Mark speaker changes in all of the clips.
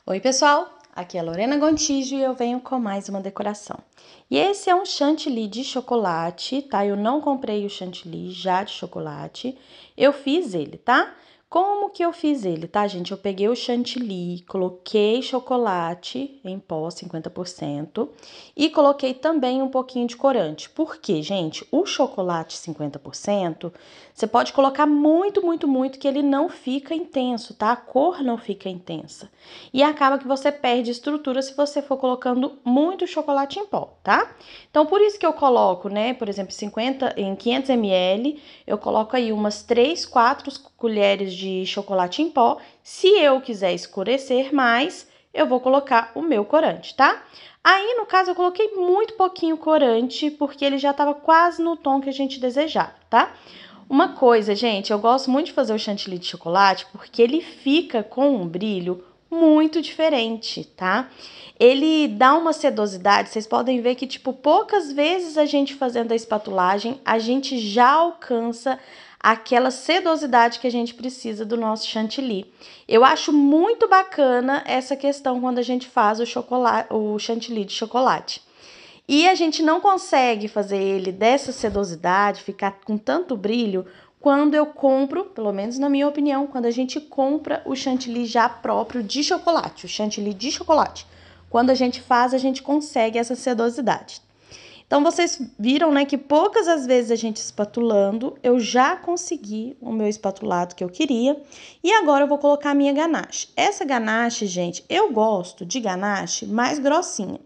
Speaker 1: Oi, pessoal! Aqui é a Lorena Gontijo e eu venho com mais uma decoração. E esse é um chantilly de chocolate, tá? Eu não comprei o chantilly já de chocolate, eu fiz ele, tá? Como que eu fiz ele, tá, gente? Eu peguei o chantilly, coloquei chocolate em pó, 50%, e coloquei também um pouquinho de corante. Por quê, gente? O chocolate 50%, você pode colocar muito, muito, muito, que ele não fica intenso, tá? A cor não fica intensa. E acaba que você perde estrutura se você for colocando muito chocolate em pó, tá? Então, por isso que eu coloco, né, por exemplo, 500 ml, eu coloco aí umas 3, 4 colheres de chocolate em pó. Se eu quiser escurecer mais, eu vou colocar o meu corante, tá? Aí, no caso, eu coloquei muito pouquinho corante, porque ele já tava quase no tom que a gente desejava, tá? Uma coisa, gente, eu gosto muito de fazer o chantilly de chocolate, porque ele fica com um brilho muito diferente, tá? Ele dá uma sedosidade, vocês podem ver que, tipo, poucas vezes a gente fazendo a espatulagem, a gente já alcança aquela sedosidade que a gente precisa do nosso chantilly. Eu acho muito bacana essa questão quando a gente faz o chantilly de chocolate. E a gente não consegue fazer ele dessa sedosidade, ficar com tanto brilho, quando eu compro, pelo menos na minha opinião, quando a gente compra o chantilly já próprio de chocolate, o chantilly de chocolate. Quando a gente faz, a gente consegue essa sedosidade. Então, vocês viram, né, que poucas as vezes a gente espatulando, eu já consegui o meu espatulado que eu queria. E agora eu vou colocar a minha ganache. Essa ganache, gente, eu gosto de ganache mais grossinha.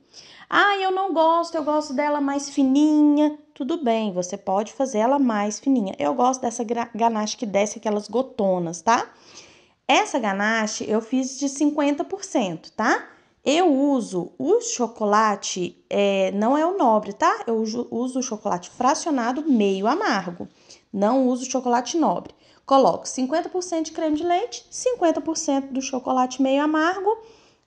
Speaker 1: Ah, eu não gosto, eu gosto dela mais fininha. Tudo bem, você pode fazer ela mais fininha. Eu gosto dessa ganache que desce aquelas gotonas, tá? Essa ganache eu fiz de 50%, tá? Eu uso o chocolate, não é o nobre, tá? Eu uso o chocolate fracionado meio amargo. Não uso chocolate nobre. Coloco 50% de creme de leite, 50% do chocolate meio amargo,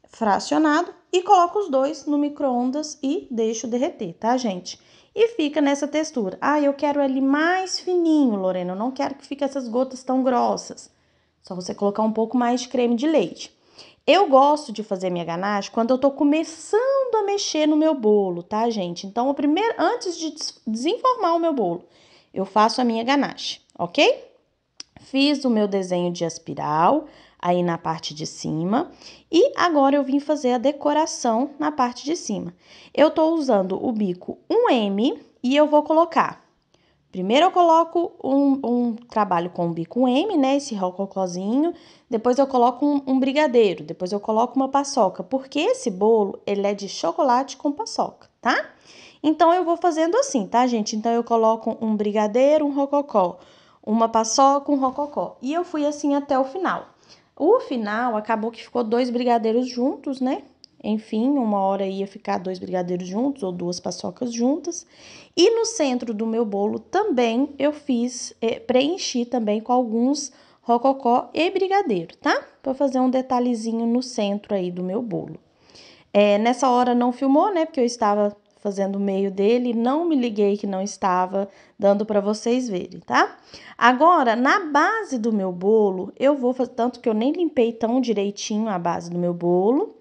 Speaker 1: fracionado, e coloco os dois no micro-ondas e deixo derreter, tá, gente? E fica nessa textura. Ah, eu quero ele mais fininho, Lorena, eu não quero que fique essas gotas tão grossas. Só você colocar um pouco mais de creme de leite. Eu gosto de fazer minha ganache quando eu tô começando a mexer no meu bolo, tá, gente? Então, antes de desenformar o meu bolo, eu faço a minha ganache, ok? Fiz o meu desenho de espiral aí na parte de cima e agora eu vim fazer a decoração na parte de cima. Eu tô usando o bico 1M e eu vou colocar. Primeiro eu coloco um trabalho com o bico M, né, esse rococózinho, depois eu coloco um brigadeiro, depois eu coloco uma paçoca, porque esse bolo, ele é de chocolate com paçoca, tá? Então, eu vou fazendo assim, tá, gente? Então, eu coloco um brigadeiro, um rococó, uma paçoca, um rococó, e eu fui assim até o final. O final, acabou que ficou 2 brigadeiros juntos, né? Enfim, uma hora ia ficar 2 brigadeiros juntos ou 2 paçocas juntas. E no centro do meu bolo também eu preenchi também com alguns rococó e brigadeiro, tá? Pra fazer um detalhezinho no centro aí do meu bolo. Nessa hora não filmou, né? Porque eu estava fazendo o meio dele, não me liguei que não estava dando para vocês verem, tá? Agora, na base do meu bolo, eu vou fazer, tanto que eu nem limpei tão direitinho a base do meu bolo.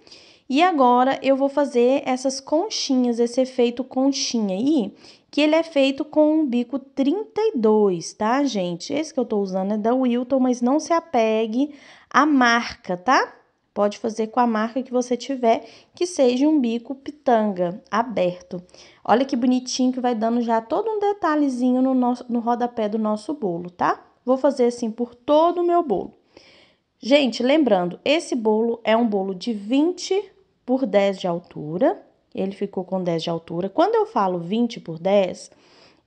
Speaker 1: E agora, eu vou fazer essas conchinhas, esse efeito conchinha aí, que ele é feito com um bico 32, tá, gente? Esse que eu tô usando é da Wilton, mas não se apegue à marca, tá? Pode fazer com a marca que você tiver, que seja um bico pitanga aberto. Olha que bonitinho que vai dando já todo um detalhezinho no rodapé do nosso bolo, tá? Vou fazer assim por todo o meu bolo. Gente, lembrando, esse bolo é um bolo de 20 por 10 de altura. Ele ficou com 10 de altura. Quando eu falo 20 por 10,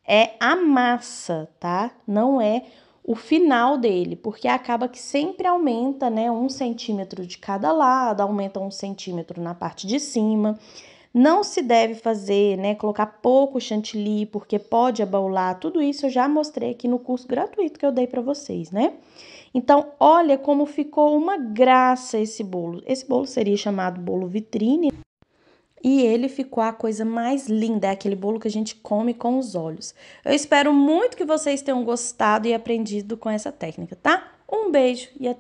Speaker 1: é a massa, tá? Não é o final dele, porque acaba que sempre aumenta, né, 1 centímetro de cada lado, aumenta 1 centímetro na parte de cima. Não se deve fazer, né, colocar pouco chantilly, porque pode abaular. Tudo isso eu já mostrei aqui no curso gratuito que eu dei para vocês, né? Então, olha como ficou uma graça esse bolo. Esse bolo seria chamado bolo vitrine. E ele ficou a coisa mais linda, é aquele bolo que a gente come com os olhos. Eu espero muito que vocês tenham gostado e aprendido com essa técnica, tá? Um beijo e até